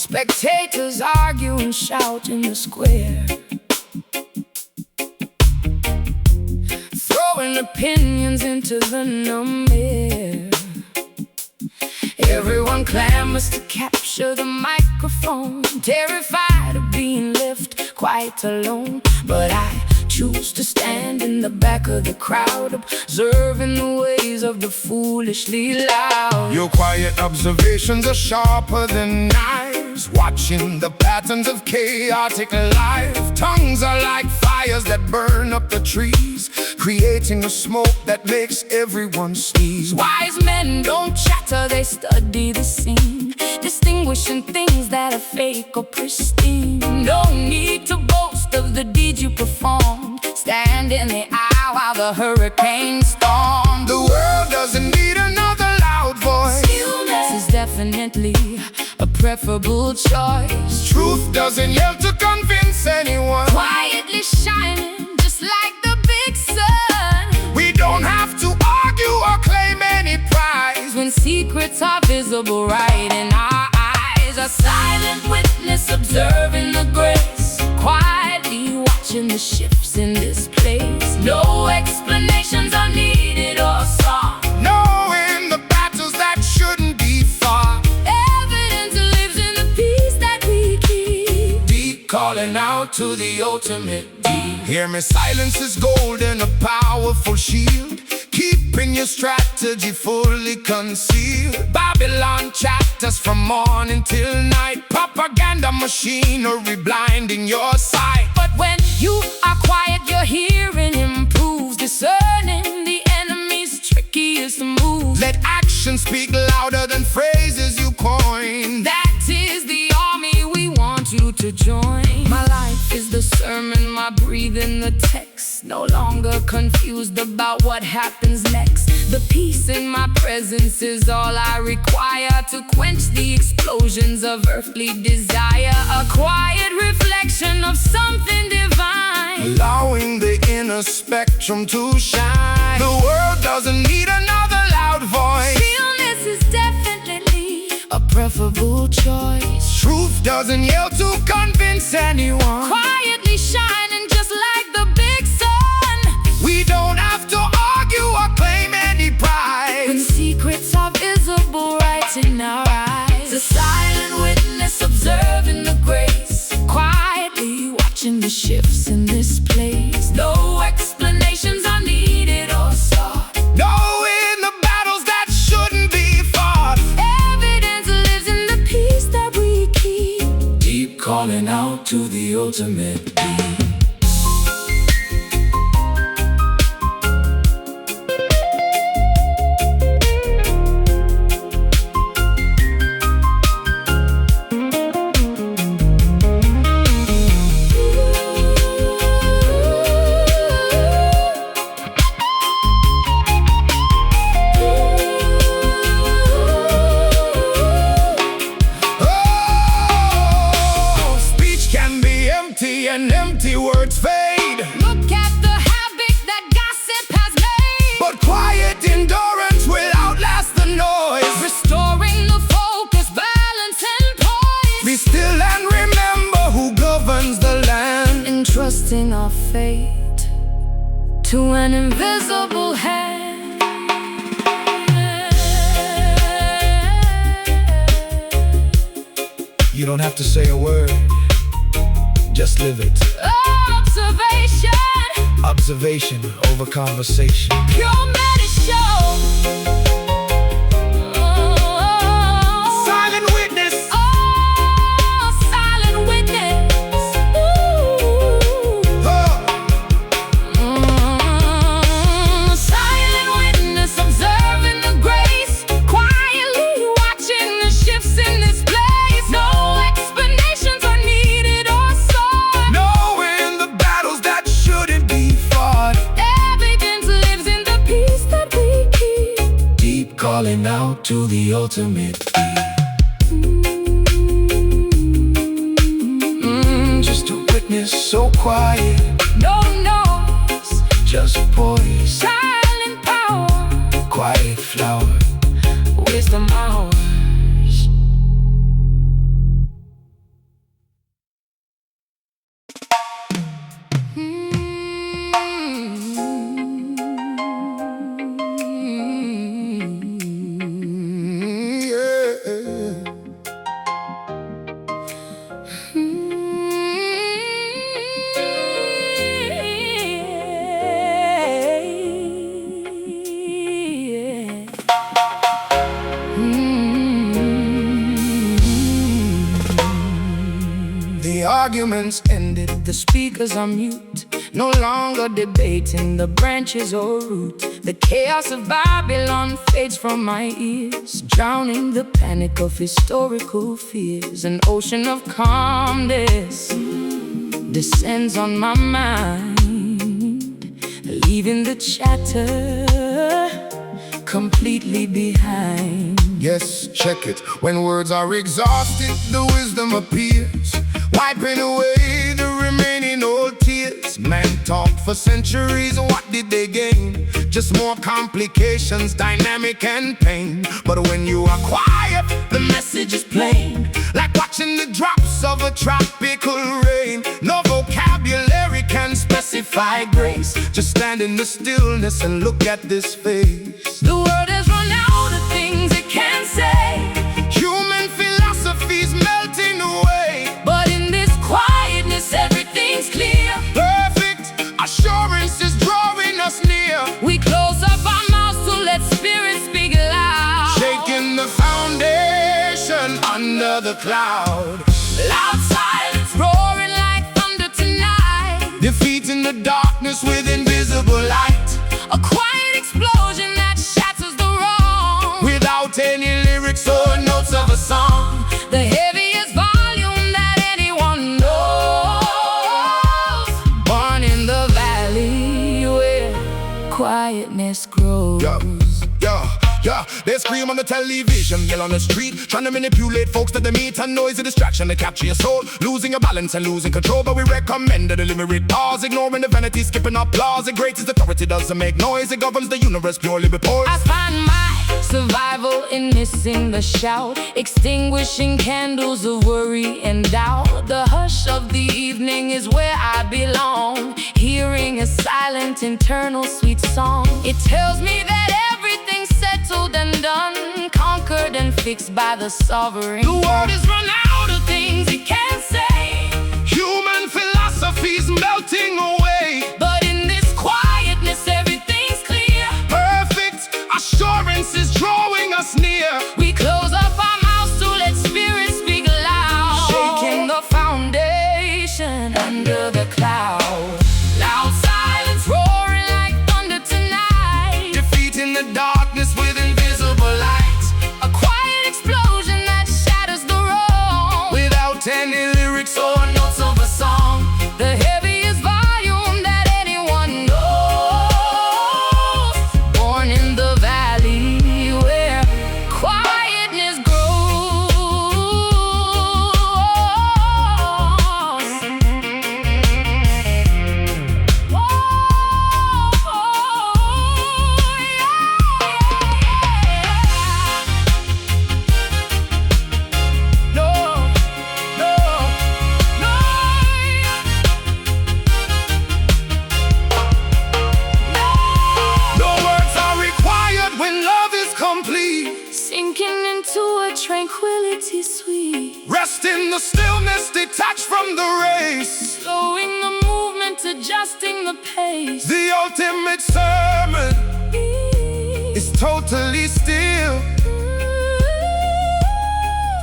Spectators argue and shout in the square, throwing opinions into the numb air. Everyone clamors to capture the microphone, terrified of being left quite alone. But I choose to stand in the back of the crowd, observing the ways of the foolishly loud. Your quiet observations are sharper than knives, watching the patterns of chaotic life. Tongues are like fires that burn up the trees, creating a smoke that makes everyone sneeze. Wise men don't chatter, they study the scene, distinguishing things that are fake or pristine. No need to boast of the deeds you performed. Stand in the aisle while the hurricane storms. The world doesn't need another loud voice. Stillness is definitely a preferable choice. Truth doesn't yell to convince anyone. Quietly shining just like the big sun. We don't have to argue or claim any prize. When secrets are visible right in our eyes, a silent witness observing the grace, quietly watching the shifts in this place. No explanations are needed or sought, Knowing the battles that shouldn't be fought. evidence lives in the peace that we keep. Deep calling out to the ultimate deep. Hear me, silence is gold and a powerful shield, keeping your strategy fully concealed. Babylon chatters from morning till night, propaganda machinery blinding your sight. But when you are quiet, your hearing improves, discerning the enemy's trickiest moves. Let action speak louder than phrases you coin. That is the army we want you to join. My life is the sermon, my breathing the text. No longer confused about what happens next. The peace in my presence is all I require to quench the explosions of earthly desire. A quiet reflection of something divine, allowing the inner spectrum to shine. The world doesn't need another loud voice. Stillness is definitely a preferable choice. Truth doesn't yell to convince anyone. Quietly shining just like the big sun. We don't have to argue or claim any When prize. secrets are visible right in our eyes, a silent witness observing the grace, quietly watching the shifts in this place. No explanations are needed or sought, Knowing the battles that shouldn't be fought. evidence lives in the peace that we keep. Deep calling out to the ultimate deep. And empty words fade, Look at the havoc that gossip has made. but quiet endurance will outlast the noise. Restoring the focus, balance and poise. Be still and remember who governs the land. Entrusting our fate to an invisible hand. You don't have to say a word, just live it. Observation, Observation over conversation. pure medicine. Silent witness. Oh, silent witness. Ooh. Silent witness observing the grace, quietly watching the shifts in this place. No explanations are needed or sought, Knowing the battles that shouldn't be fought. evidence lives in the peace that we keep. Deep calling out to the ultimate deep. Just a witness so quiet, No noise, just poise. silent power, Quiet flower. wisdom hours. arguments ended, The speakers are mute, no longer debating the branches or root. The chaos of Babylon fades from my ears, drowning the panic of historical fears. An ocean of calmness descends on my mind, leaving the chatter completely behind. yes, check it. When words are exhausted, the wisdom appears, wiping away the remaining old tears. Man talked for centuries, what did they gain? Just more complications, dynamic and pain. But when you are quiet, the message is plain, like watching the drops of a tropical rain. No vocabulary can specify grace. Just stand in the stillness and look at this face. The world has run out of things it can say, Human philosophy's melting away, but in this quietness everything's clear. perfect assurance is drawing us near, We close up our mouths to let spirit speak loud. shaking the foundation under the cloud, Loud silence roaring like thunder tonight, defeating the darkness with invisible light, a quiet explosion that shatters the wrong. without any lyrics or notes of a song. The heaviest volume that anyone knows, born in the valley where quietness grows. Yeah, they scream on the television, yell on the street, trying to manipulate folks to the meat and noise, a distraction to capture your soul, losing your balance and losing control. But we recommend a deliberate pause, ignoring the vanity, skipping applause. The greatest authority doesn't make noise, it governs the universe purely before. I find my survival in missing the shout, extinguishing candles of worry and doubt. The hush of the evening is where I belong, hearing a silent, internal, sweet song. It tells me that everything's settled and done, conquered and fixed by the sovereign. The world has run out of things it can't say, Human philosophy's melting away, but in this quietness everything's clear. perfect assurance is drawing us near, We close up our mouths to let spirit speak loud, shaking the foundation under the cloud. Loud silence roaring like thunder tonight, defeating the darkness with invisible light, a quiet explosion that shatters the wrong. without any lyrics or notes of a song. The heaviest volume that anyone knows, born in the valley where quietness grows. No, no, no. No words are required when love is complete. Sinking into a tranquility sweet, Rest in the stillness, detached from the race. slowing the movement, adjusting the pace. The ultimate sermon is totally still,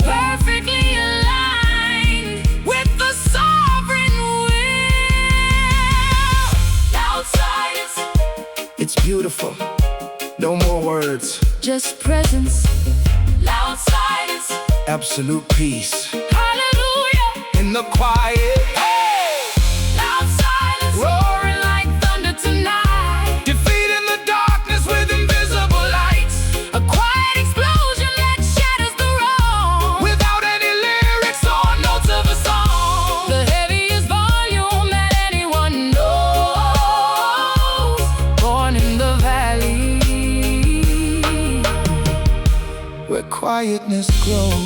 Perfectly aligned with the sovereign will. Loud silence, it's beautiful. No more words, just presence. Loud silence, absolute peace hallelujah. in the quiet. Loud silence, roaring like thunder tonight, Defeating the darkness with invisible light, a quiet explosion that shatters the wrong. without any lyrics or notes of a song. The heaviest volume that anyone knows, born in the valley Where quietness grows.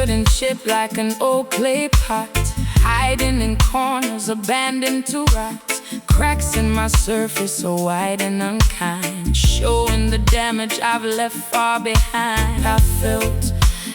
wooden chip like an old clay pot, hiding in corners, abandoned to rot. Cracks in my surface so wide and unkind, showing the damage I've left far behind. I felt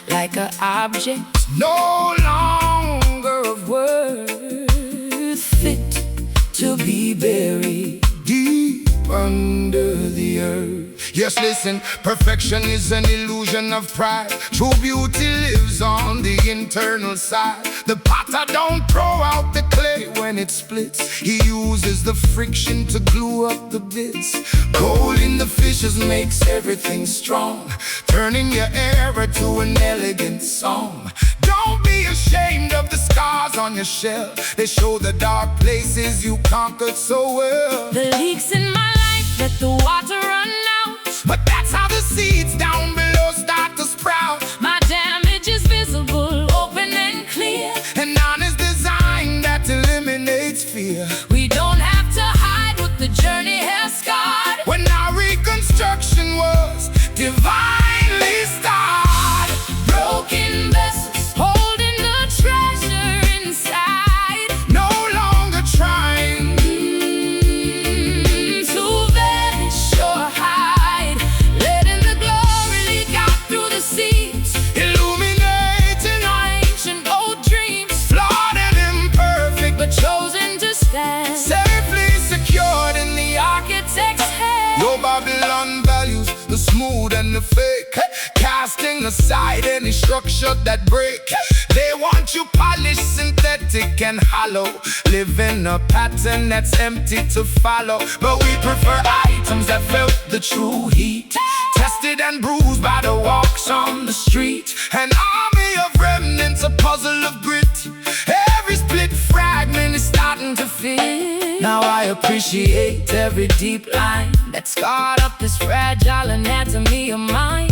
like an object no longer of worth, fit to be buried deep under the earth. Yes, listen, perfection is an illusion of pride. True beauty lives on the internal side. The potter don't throw out the clay when it splits. He uses the friction to glue up the bits. Gold in the fishes makes everything strong, turning your error to an elegant song. Don't be ashamed of the scars on your shell. They show the dark places you conquered so well. The leaks in my life let the water run out, but that's how the seeds down below start to sprout. My damage is visible, open and clear, An honest design that eliminates fear. We don't have to hide what the journey has scarred. When our reconstruction was divinely starred, Broken vessels holding the treasure inside, no longer trying to vanish or hide, letting the glory leak out through the seams, illuminating our ancient old dreams, flawed and imperfect, but chosen to stand safely secured in the architect's hand. Your Babylon values the smooth and the fake, casting aside any structure that break. They want you polished, synthetic and hollow, living a pattern that's empty to follow. But we prefer items that felt the true heat, tested and bruised by the walks on the street. An army of remnants, a puzzle of grit. Every split fragment is starting to fit. Now I appreciate every deep line that scarred up this fragile anatomy of mine.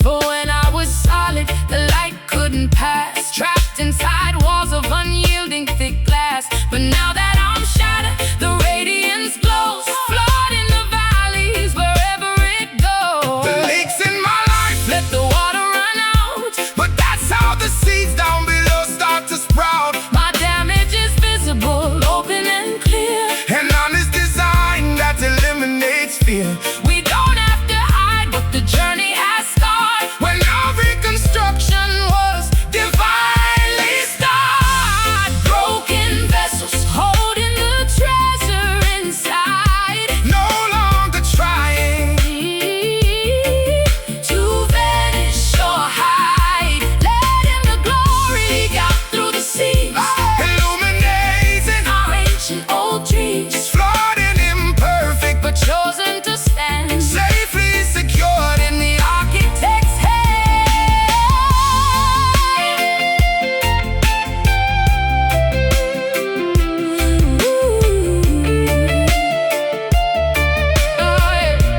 For when I was solid, the light couldn't pass, trapped inside walls of unyielding thick glass. But now that I'm shattered, the radiance glows, flood in the valleys wherever it goes. The leaks in my life Let the water run out, but that's how the seeds down below start to sprout. my damage is visible, open and clear. An honest design that eliminates fear. We don't have to hide what the journey has scarred. When our reconstruction was divinely starred, Broken vessels holding the treasure inside, no longer trying to vanish or hide, letting the glory leak out through the seams, illuminating our ancient old dreams, flawed and imperfect, but chosen to stand safely secured in in the architect's hand. Oh, yeah.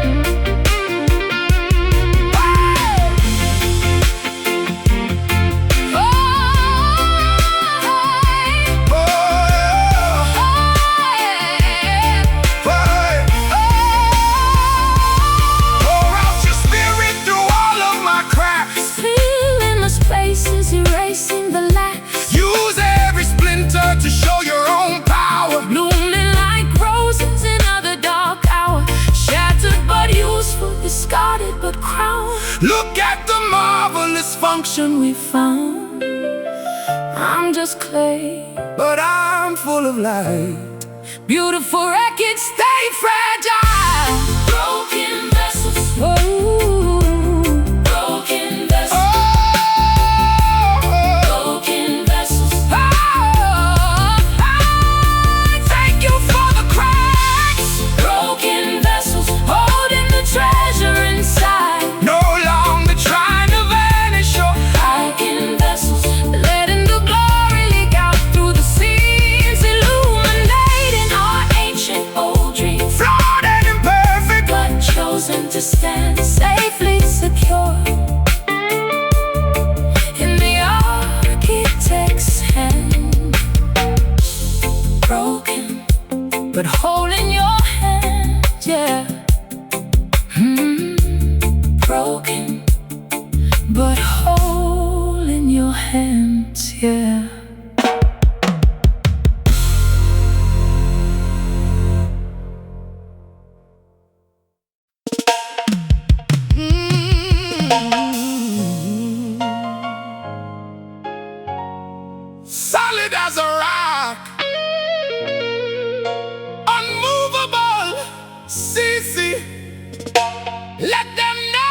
Pour out your spirit through all of my cracks. Filling the spaces, erasing the last, Use every splinter to show your own power. blooming like roses in another dark hour, shattered but useful, discarded but crowned. Look at the marvelous Function we found. I'm just clay, but I'm full of light. beautiful wreckage, stay fragile. Broken vessels, broken vessels, broken vessels. Thank you for the cracks. Broken vessels holding the treasure inside. No longer trying to vanish or Broken vessels letting the glory leak out through the seams, illuminating our ancient old dreams. flawed hands, yeah. Solid as a rock, unmovable, CeCe. Let them know.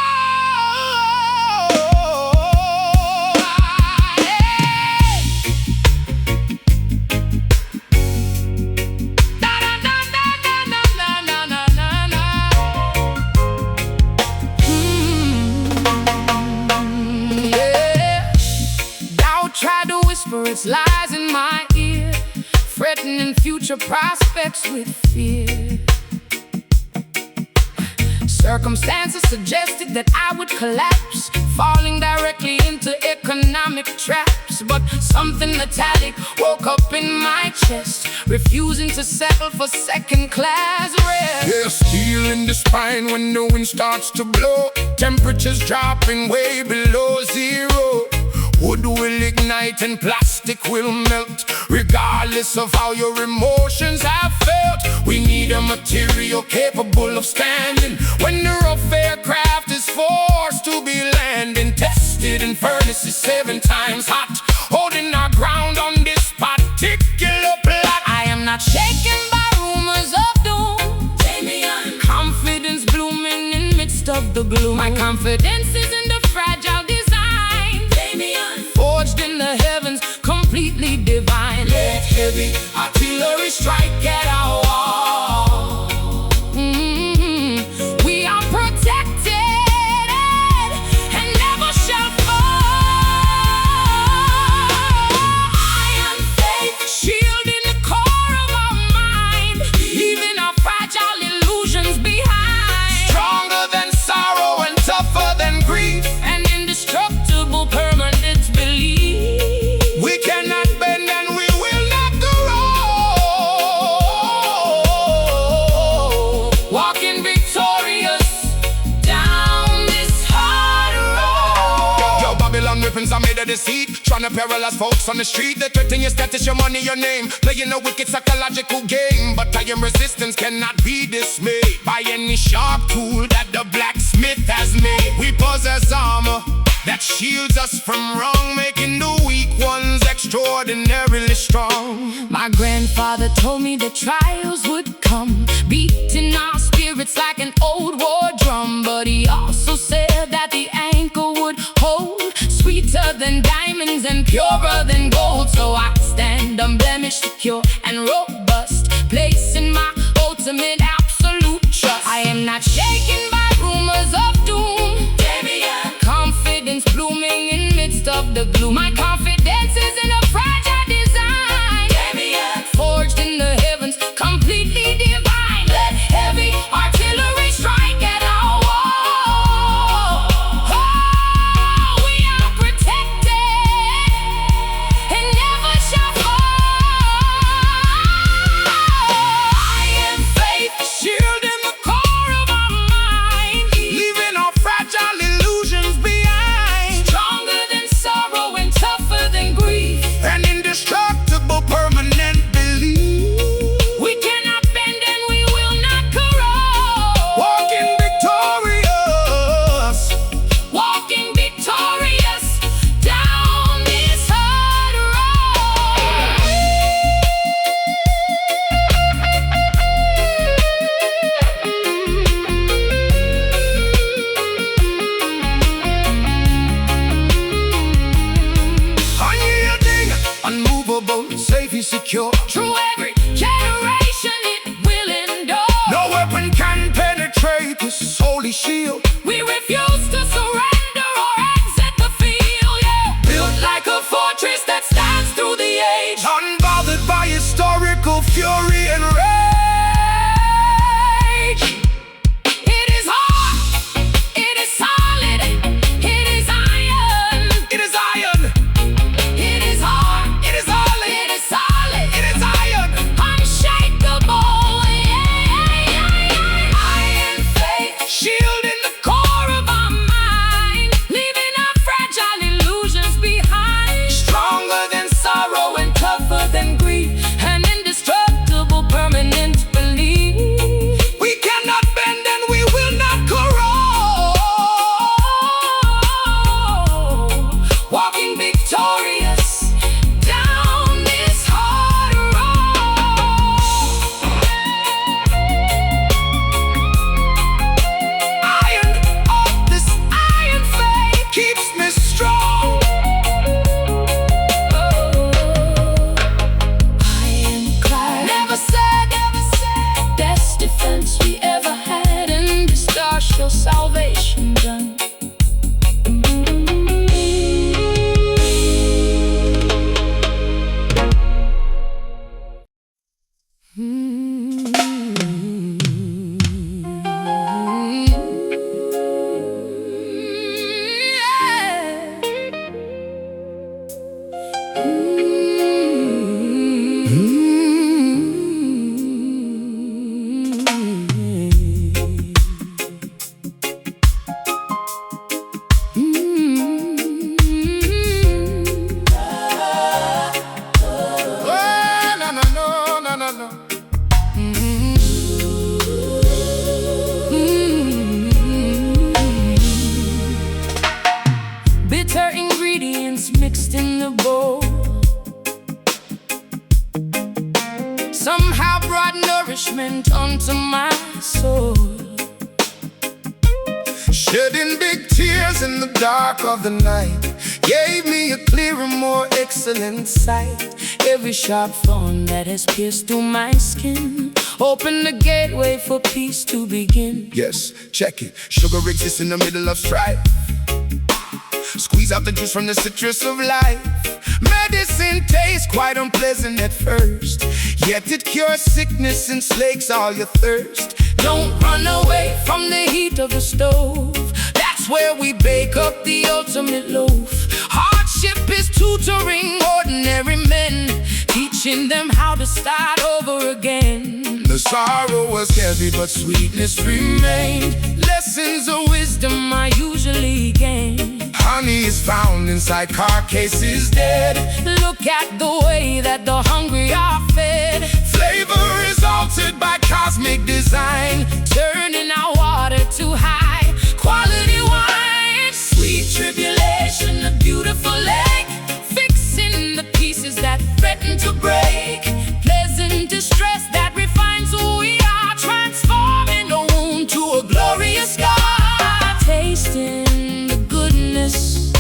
Na na na na na na na na na na. Yeah. Doubt tried to whisper its lies in my ear, threatening future prospects with fear. Circumstances suggested that I would collapse, falling directly into economic traps. But something metallic woke up in my chest, refusing to settle for second-class rest. There's steel in the spine when the wind starts to blow, temperatures dropping way below zero. Wood will ignite and plastic will melt, regardless of how your emotions have felt. We need a material capable of standing when the rough aircraft is forced to be landing. Tested in furnaces 7 times hot, holding our ground on this particular plot. I am not shaken by rumors of doom, Damian. Confidence blooming in midst of the gloom. My confidence is in the fragile design, Damian. Forged in the heavens, completely divine. Let heavy artillery strike at our wall. We are protected and never shall fall. Iron faith, shield in the core of our mind, leaving our fragile illusions behind. Stronger than sorrow and tougher than grief, and indestructible permanent belief. We cannot bend and we will not grow. Walking victorious down this hard road. Yo, Babylon weapons are made of deceit, trying to paralyze folks on the street. They threaten your status, your money, your name, playing a wicked psychological game. But I am resistance cannot be dismayed by any sharp tool that the blacksmith has made. We possess armor that shields us from wrong, making the weak ones extraordinarily strong. My grandfather told me that trials would come, beating our spirits like an old war drum. But he also said that the anchor would hold, sweeter than diamonds and purer than gold. So I stand unblemished, secure and robust, placing my ultimate absolute trust. I am not shaken by rumors of doom, Damian. Confidence blooming in midst of the gloom. My confidence is in a fragile design, Damian. Forged in the heavens, completely divine. Let heavy artillery strike at our wall. Oh, we are protected and never shall fall. Iron faith, shield in the core of our mind, leaving our fragile illusions behind. Stronger than sorrow and tough Bitter ingredients mixed in the bowl somehow brought nourishment onto my soul. Shedding big tears in the dark of the night gave me a clearer, more excellent sight. Every sharp thorn that has pierced through my skin opened the gateway for peace to begin. Yes, check it. Sugar exists in the middle of strife. Squeeze out the juice from the citrus of life. Medicine tastes quite unpleasant at first, yet it cures sickness and slakes all your thirst. Don't run away from the heat of the stove. That's where we bake up the ultimate loaf. Hardship is tutoring ordinary men, teaching them how to start over again. The sorrow was heavy, but sweetness remained. Lessons of wisdom I usually gain. Honey is found inside carcasses dead. Look at the way that the hungry are fed. Flavor is altered by cosmic design, Turning our water to high quality wine. Sweet tribulation, a beautiful lake, fixing the pieces that threaten to break. Pleasant distress that refines who we are, transforming the wound to a glorious God. Tasting the goodness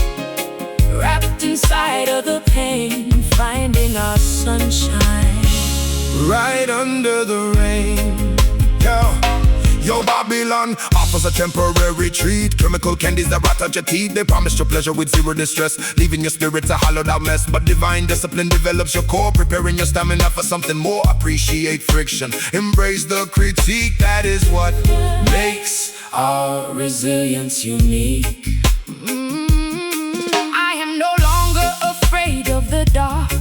wrapped inside of the pain, finding our sunshine right under the rain. Yo, Babylon offers a temporary treat. Chemical candies that rot out your teeth. They promise you pleasure with zero distress, leaving your spirits a hollowed out mess. But divine discipline develops your core, preparing your stamina for something more. Appreciate friction, embrace the critique. That is what makes our resilience unique. I am no longer afraid of the dark.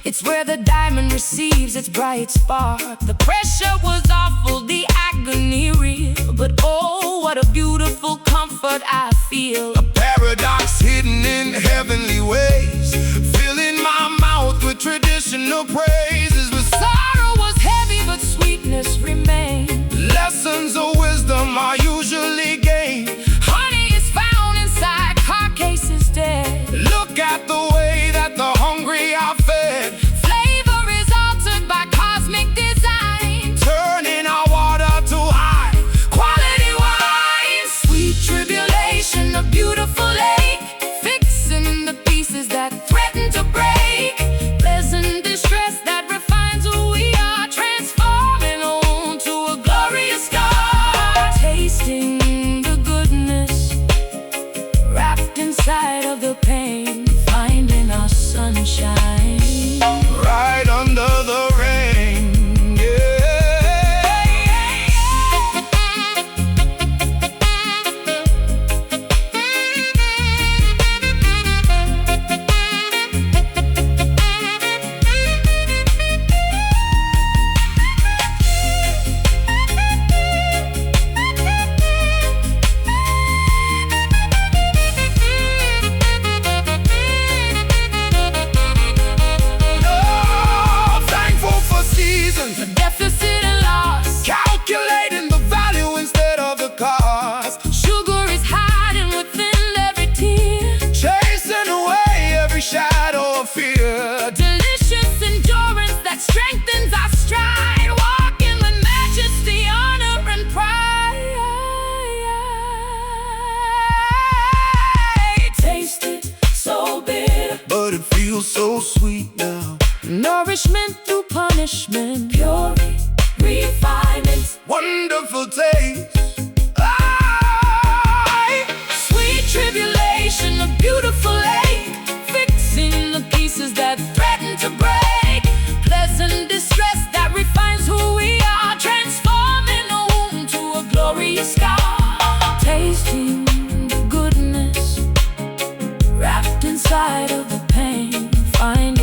It's where the diamond receives its bright spark. The pressure was awful, the agony real, but oh, what a beautiful comfort I feel. a paradox hidden in heavenly ways, filling my mouth with traditional praises. With Sorrow was heavy, but sweetness remained. lessons of wisdom I usually gain. Honey is found inside carcasses dead. Look at the way that the hungry are fed. Flavor is altered by cosmic design, Turning our water to high quality wine. Sweet tribulation, a beautiful lake, fixing the pieces that threaten to break. Pleasant distress that refines who we are, transforming on to a glorious God. Tasting the goodness wrapped inside of the pain, finding our sunshine right under the rain. Oh, thankful for seasons, the deficit and loss. calculating the value instead of the cost. Sugar is hiding within every tear. Chasing away every shadow of fear. Delicious endurance that strengthens our stride. Walking with majesty, honor, and pride. Taste it, so bitter. But it feels so sweet now. Nourishment through punishment. Purity, refinement. Wonderful taste. Sweet tribulation, a beautiful lake, fixing the pieces that threaten to break. Pleasant distress that refines who we are, transforming a wound to a glorious God. Tasting the goodness wrapped inside of the pain, finding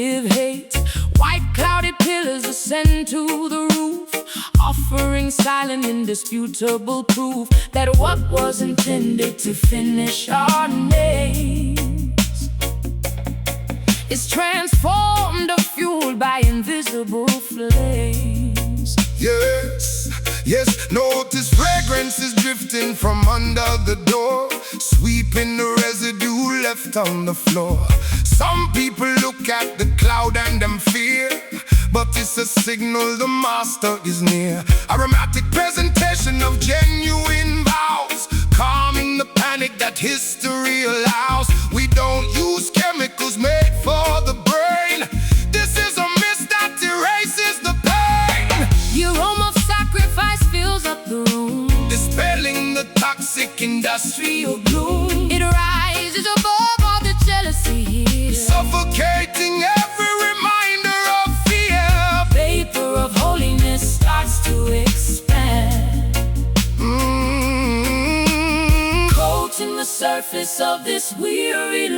live hate. White clouded pillars ascend to the roof, offering silent, indisputable proof that what was intended to finish our names is transformed or fueled by invisible flames. Yes, yes, notice fragrances drifting from under the door, sweeping the residue left on the floor. Some people look at the cloud and them fear, but it's a signal the master is near. Aromatic presentation of genuine vows, calming the panic that history allows. We don't use chemicals made for the brain. This is a mist that erases the pain. The aroma of sacrifice fills up the room, Dispelling the toxic industrial gloom. it rises above all the jealousy here, Suffocating every reminder of fear. vapor of holiness starts to expand, coating the surface of this weary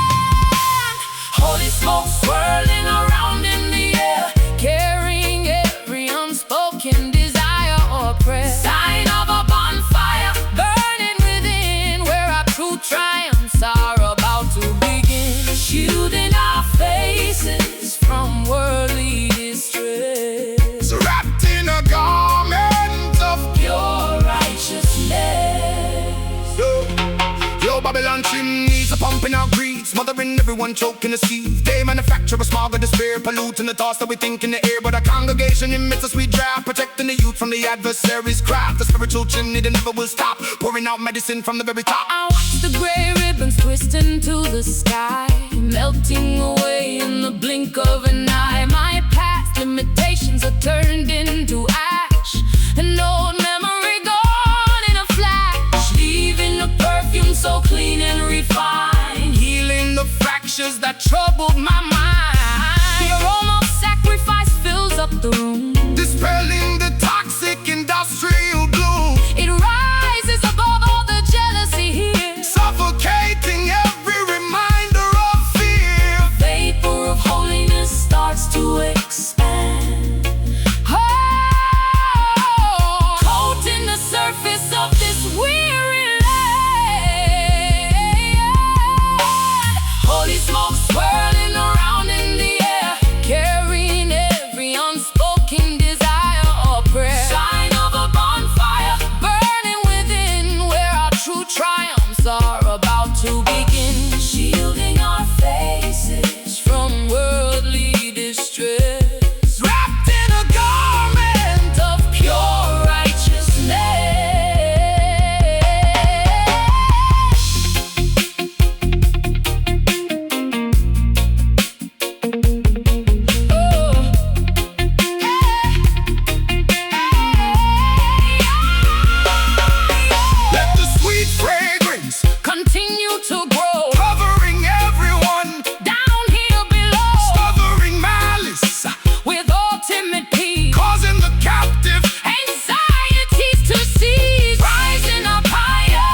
land. Holy smoke swirling around in the air, carrying every unspoken desire or prayer. Sign of a bonfire burning within, where our true triumphs are about to begin. Shielding our faces from worldly distress, Wrapped in a garment of pure righteousness. Yo, Babylon chimneys are pumping out greed, smothering everyone, choking the seeds. They manufacture a smog of despair, polluting the thoughts that we think in the air. But our congregation emits a sweet draft, protecting the youth from the adversary's craft. The spiritual chimney that never will stop, pouring out medicine from the very top. I watch the gray ribbons twist into the sky, melting away in the blink of an eye. My past limitations are turned into ash, an old memory gone in a flash, leaving a perfume so clean and refined, Healing the fractures that troubled my mind. the aroma of sacrifice fills up the room, Dispelling the toxic industrial gloom. it rises above all the jealousy here, Suffocating every reminder of fear. vapor of holiness starts to expand, coating the surface of this weary land. Holy smoke swirling around in the air, carrying every unspoken desire or prayer. Sign of a bonfire burning within, where our true triumphs are about to begin. Shielding our faces from worldly distress, Wrapped in a garment of pure righteousness. Ooh. Let the sweet fragrance Continue to grow covering everyone, down here below, smothering malice, with ultimate peace, causing the captive. anxieties to cease, rising up higher,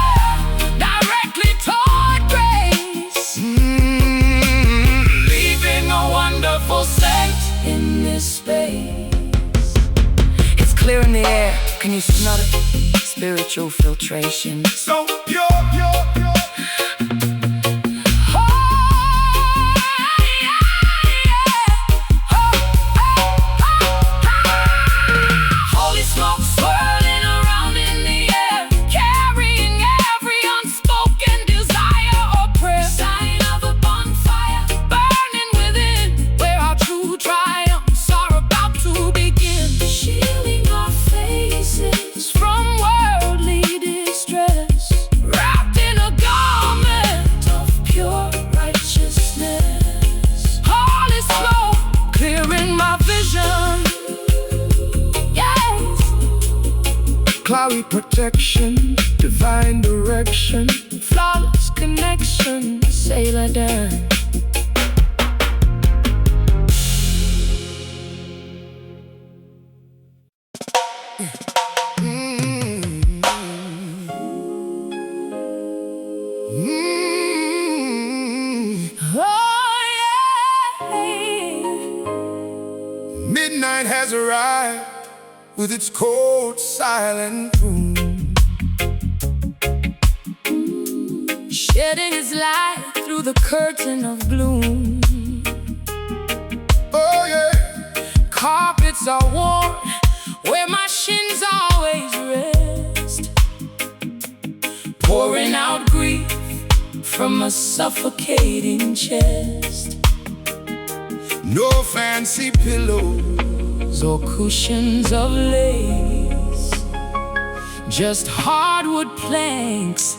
directly toward grace, leaving a wonderful scent in this space. It's clear in the air, can you smell it? Spiritual filtration. So pure, pure, pure. Holy smoke swirling around in the air, carrying every unspoken desire or prayer. Sign of a bonfire burning within, where our true triumphs are about to begin. Shielding our faces from worldly distress, wrapped in a garment of pure righteousness. Holy smoke clearing my vision, yes. Cloudy protection, divine direction. Flawless connection, sailor done. Oh. night has arrived with its cold, silent doom, shedding its light through the curtain of gloom. Oh yeah. Carpets are worn where my shins always rest, pouring out grief from a suffocating chest. No fancy pillows or cushions of lace, just hardwood planks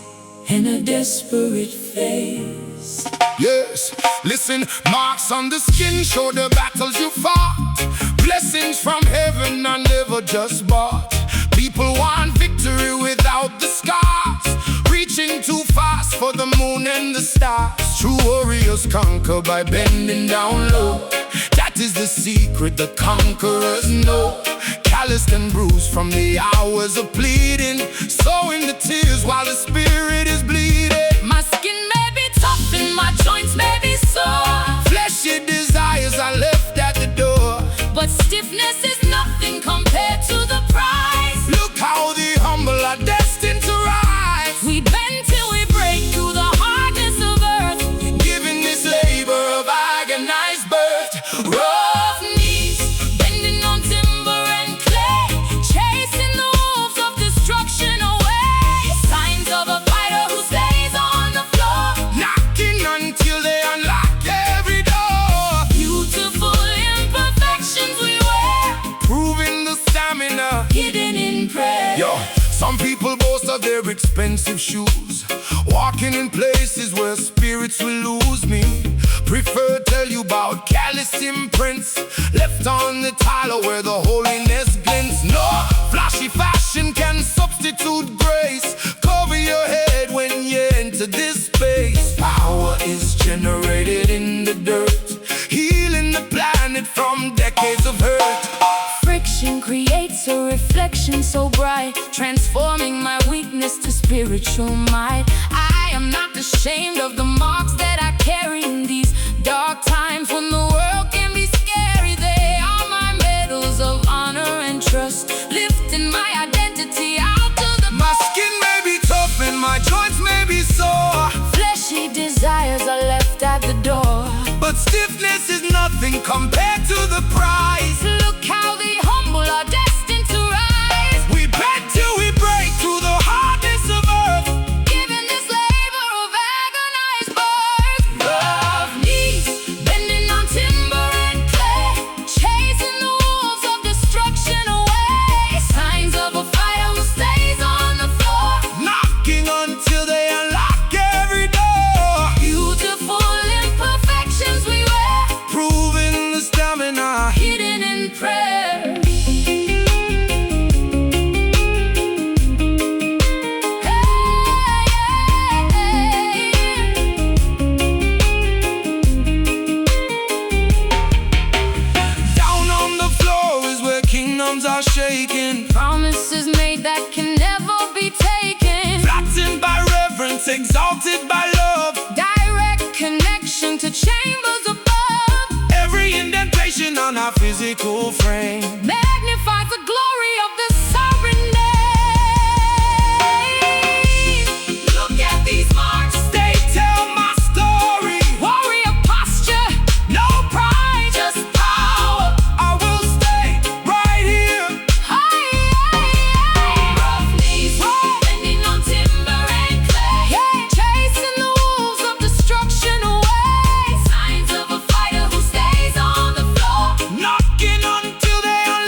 and a desperate face. Yes, listen, marks on the skin show the battles you fought. Blessings from heaven are never just bought. People want victory without the scars, reaching too fast for the moon and the stars. True warriors conquer by bending down low. That is the secret the conquerors know. Calloused and bruised from the hours of pleading, sowing the tears while the spirit is bleeding. My skin may be tough and my joints may be sore. Fleshy desires are left at the door, but stiffness is nothing compared to the price. Look how the humble are destined to rise. We bend till we break through the hardness of earth, giving this labor of agonized birth. Rough knees, bending on timber and clay, chasing the wolves of destruction away. Signs of a fighter who stays on the floor, knocking until they unlock every door. Beautiful imperfections we wear, proving the stamina hidden in prayer. Yo, some people boast of their expensive shoes, walking in places where spirits will lose me. Prefer tell you about callous imprints left on the tile where the holiness glints. No flashy fashion can substitute grace. Cover your head when you enter this space. Power is generated in the dirt, healing the planet from decades of hurt. Friction creates a reflection so bright, transforming my weakness to spiritual might. I am not ashamed of the marks that I carry in these dark times when the world can be scary. They are my medals of honor and trust, lifting my identity out to the My skin may be tough and my joints may be sore. Fleshy desires are left at the door, but stiffness is nothing compared to the price. Look how the humble are destined to rise. We bend till we break through the hardness of earth, giving this labor of agonized birth. Rough knees, bending on timber and clay, chasing the wolves of destruction away. Signs of a fighter who stays on the floor, knocking until they unlock every door. Beautiful imperfections we wear, proving the stamina hidden in prayer. Down on the floor is where kingdoms are shaken, Promises made that can never be taken, flattened by reverence, exalted by love. direct connection to chambers above, Every indentation on our physical frame magnifies the glory of the sovereign name. Look at these marks, they tell my story. warrior posture, No pride, just power. I will stay right here. Rough knees, bending on timber and clay, chasing the wolves of destruction away. Signs of a fighter who stays on the floor, Knocking until they unlock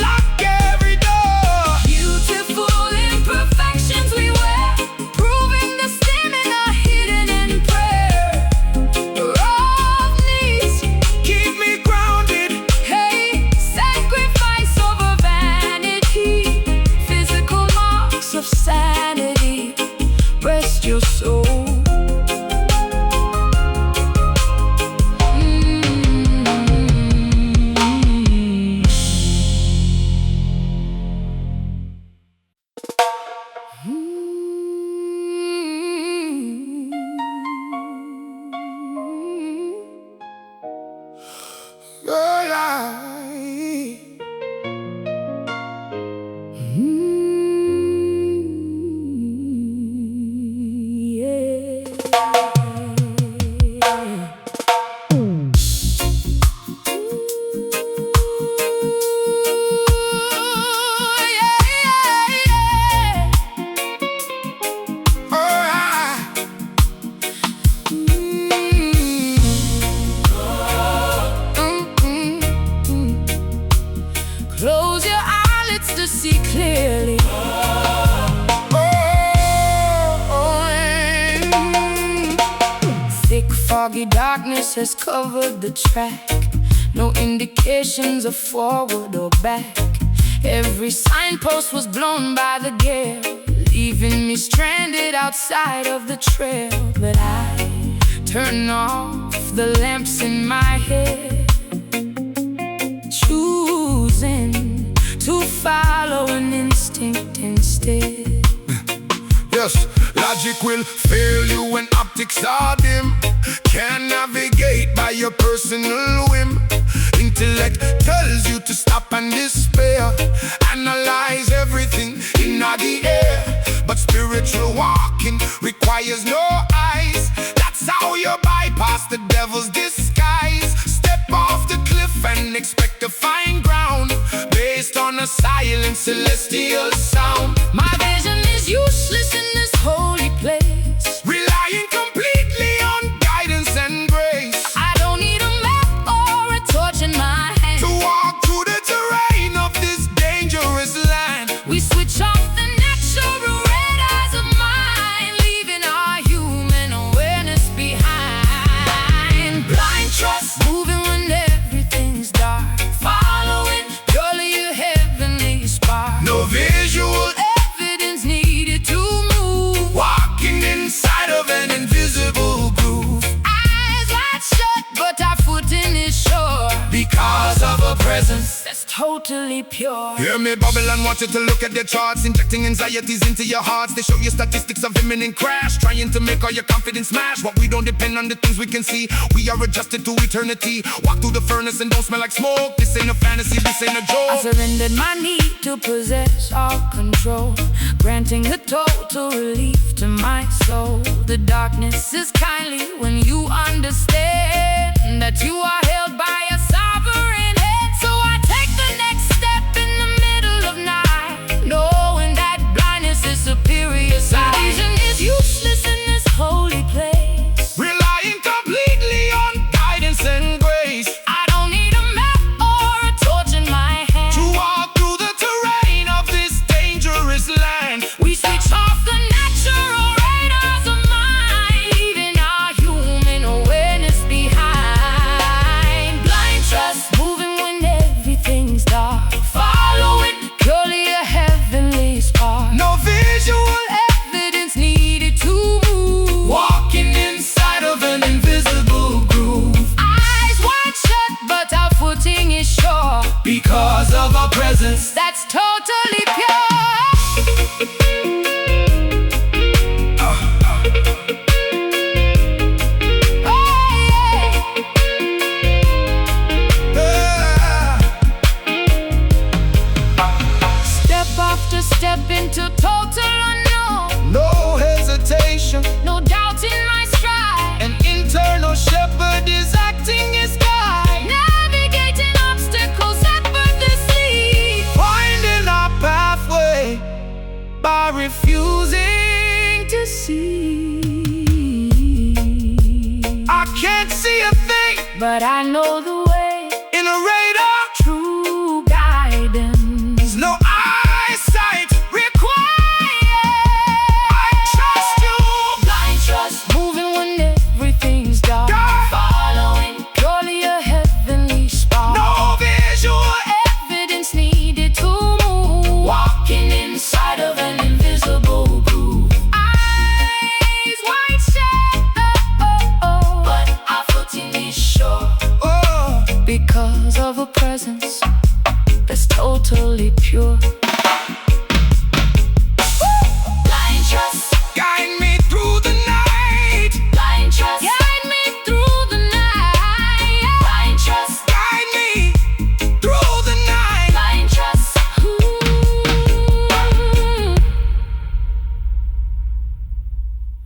darkness has covered the track. No indications of forward or back. Every signpost was blown by the gale, leaving me stranded outside of the trail. But I turn off the lamps in my head, choosing to follow an instinct instead. Yes, logic will fail you when optics are dim. Can't navigate by your personal whim. Intellect tells you to stop and despair. Analyze everything in the air. But spiritual walking requires no eyes. That's how you bypass the devil's disguise. Step off the cliff and expect to find ground, based on a silent celestial sound. My vision is useless in this holy place, Relying completely on guidance and grace. I don't need a map or a torch in my hand To walk through the terrain of this dangerous land. We switch off the natural red eyes of mine, leaving our human awareness behind. Blind trust, moving when everything's dark, following purely a heavenly spark. No visual Evidence needed to move, walking inside of an invisible groove. eyes wide shut, but our footing is sure, Because of a presence. that's totally pure. Hear me, Babylon want you to look at their charts, injecting anxieties into your hearts. They show you statistics of imminent crash, trying to make all your confidence smash. But we don't depend on the things we can see. We are adjusted to eternity. Walk through the furnace and don't smell like smoke. This ain't a fantasy, this ain't a I joke. surrendered my need to possess all control, granting a total relief to my soul. The darkness is kindly when you understand that you are held by a sovereign hand. So I take the next step in the middle of night, knowing that blindness is superior sight. My vision is useless in this holy place, Relying completely on guidance and grace. I don't need a map or a torch in my hand To walk through the terrain of this dangerous land. We switch off the natural radars of mind, leaving our human awareness behind. Blind trust, moving when everything's dark, following purely a heavenly spark. No visual Evidence needed to move, walking inside of an invisible groove. eyes wide shut, but our footing is sure, Because of our presence. that's totally pure. Step after step into total unknown, No hesitation. no doubt in my stride, An internal shepherd is acting as guide, navigating obstacles effortlessly. finding our pathway by refusing to see. I can't see a thing But I know the way. in a rain